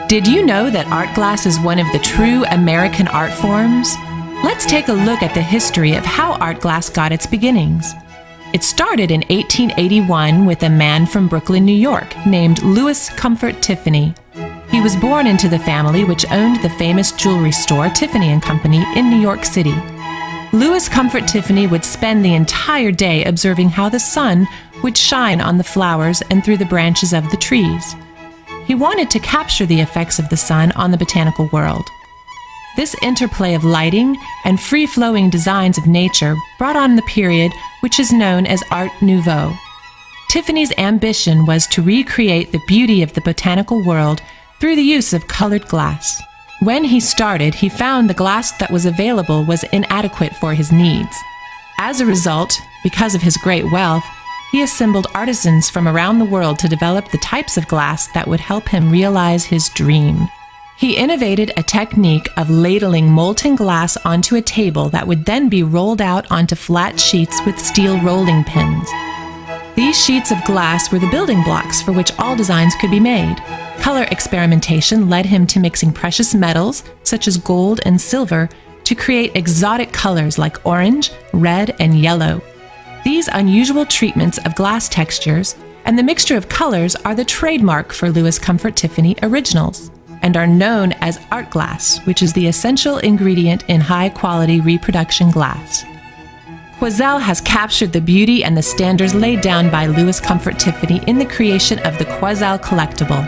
Did you know that art glass is one of the true American art forms? Let's take a look at the history of how art glass got its beginnings. It started in 1881 with a man from Brooklyn, New York, named Louis Comfort Tiffany. He was born into the family which owned the famous jewelry store Tiffany & Company in New York City. Louis Comfort Tiffany would spend the entire day observing how the sun would shine on the flowers and through the branches of the trees. He wanted to capture the effects of the sun on the botanical world. This interplay of lighting and free-flowing designs of nature brought on the period which is known as Art Nouveau. Tiffany's ambition was to recreate the beauty of the botanical world through the use of colored glass. When he started, he found the glass that was available was inadequate for his needs. As a result, because of his great wealth, he assembled artisans from around the world to develop the types of glass that would help him realize his dream. He innovated a technique of ladling molten glass onto a table that would then be rolled out onto flat sheets with steel rolling pins. These sheets of glass were the building blocks for which all designs could be made. Color experimentation led him to mixing precious metals, such as gold and silver, to create exotic colors like orange, red, and yellow. These unusual treatments of glass textures and the mixture of colors are the trademark for Louis Comfort Tiffany originals and are known as art glass, which is the essential ingredient in high-quality reproduction glass. Quoizel has captured the beauty and the standards laid down by Louis Comfort Tiffany in the creation of the Quoizel collectible,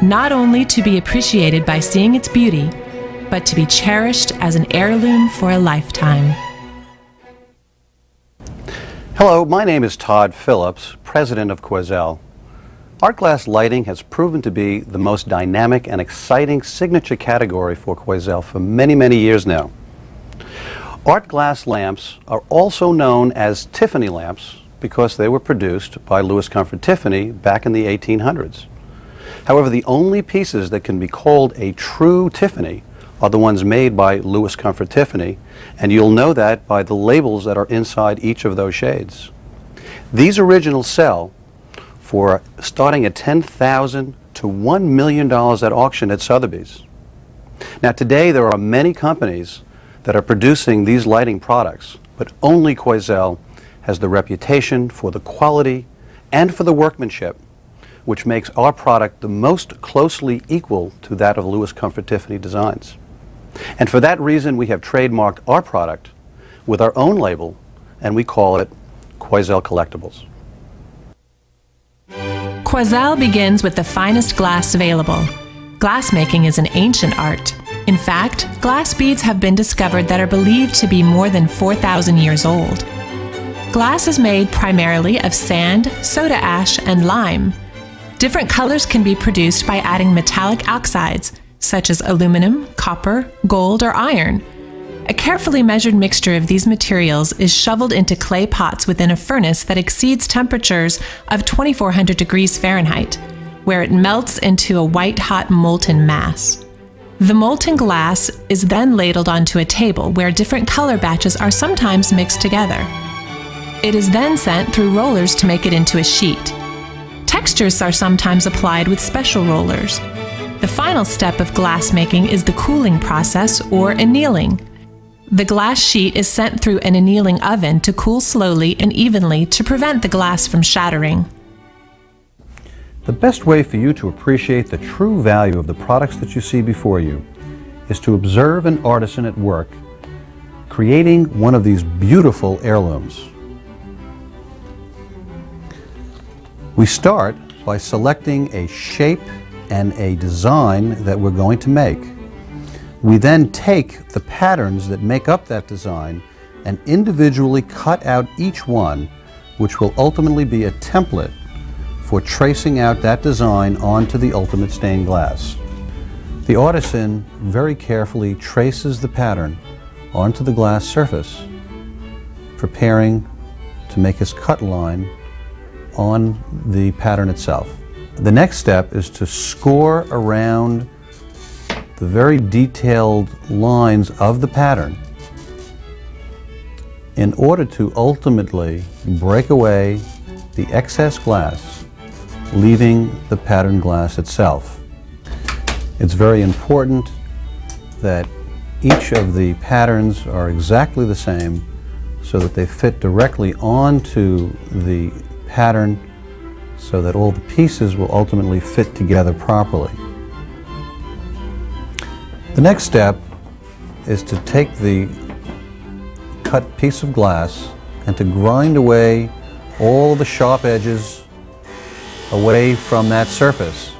not only to be appreciated by seeing its beauty, but to be cherished as an heirloom for a lifetime. Hello, my name is Todd Phillips, president of Quoizel. Art glass lighting has proven to be the most dynamic and exciting signature category for Quoizel for many, many years now. Art glass lamps are also known as Tiffany lamps because they were produced by Louis Comfort Tiffany back in the 1800s. However, the only pieces that can be called a true Tiffany are the ones made by Louis Comfort Tiffany, and you'll know that by the labels that are inside each of those shades. These originals sell for starting at $10,000 to $1 million at auction at Sotheby's. Now today there are many companies that are producing these lighting products, but only Quoizel has the reputation for the quality and for the workmanship, which makes our product the most closely equal to that of Louis Comfort Tiffany designs. And for that reason, we have trademarked our product with our own label, and we call it Quoizel Collectibles. Quoizel begins with the finest glass available. Glassmaking is an ancient art. In fact, glass beads have been discovered that are believed to be more than 4,000 years old. Glass is made primarily of sand, soda ash, and lime. Different colors can be produced by adding metallic oxides, such as aluminum, copper, gold, or iron. A carefully measured mixture of these materials is shoveled into clay pots within a furnace that exceeds temperatures of 2,400 degrees Fahrenheit, where it melts into a white-hot molten mass. The molten glass is then ladled onto a table where different color batches are sometimes mixed together. It is then sent through rollers to make it into a sheet. Textures are sometimes applied with special rollers. The final step of glass making is the cooling process, or annealing. The glass sheet is sent through an annealing oven to cool slowly and evenly to prevent the glass from shattering. The best way for you to appreciate the true value of the products that you see before you is to observe an artisan at work creating one of these beautiful heirlooms. We start by selecting a shape and a design that we're going to make. We then take the patterns that make up that design and individually cut out each one, which will ultimately be a template for tracing out that design onto the ultimate stained glass. The artisan very carefully traces the pattern onto the glass surface, preparing to make his cut line on the pattern itself. The next step is to score around the very detailed lines of the pattern in order to ultimately break away the excess glass, leaving the pattern glass itself. It's very important that each of the patterns are exactly the same so that they fit directly onto the pattern so that all the pieces will ultimately fit together properly. The next step is to take the cut piece of glass and to grind away all the sharp edges away from that surface,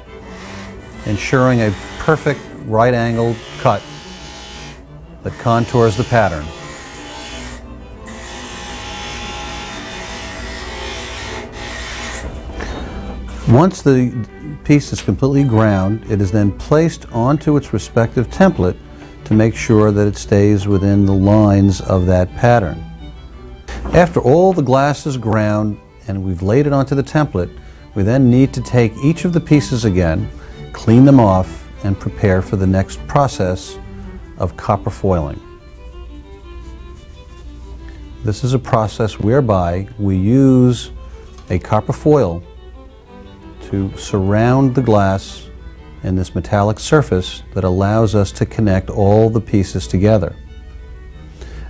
ensuring a perfect right-angled cut that contours the pattern. Once the piece is completely ground, it is then placed onto its respective template to make sure that it stays within the lines of that pattern. After all the glass is ground and we've laid it onto the template, we then need to take each of the pieces again, clean them off, and prepare for the next process of copper foiling. This is a process whereby we use a copper foil to surround the glass in this metallic surface that allows us to connect all the pieces together.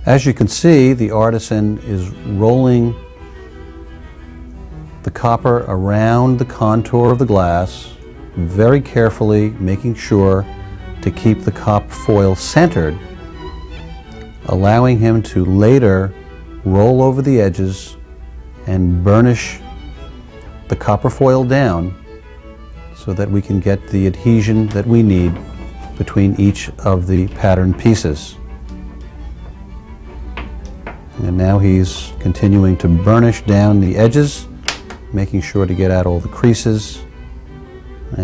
As you can see, the artisan is rolling the copper around the contour of the glass, very carefully making sure to keep the copper foil centered, allowing him to later roll over the edges and burnish the copper foil down so that we can get the adhesion that we need between each of the pattern pieces. And now he's continuing to burnish down the edges, making sure to get out all the creases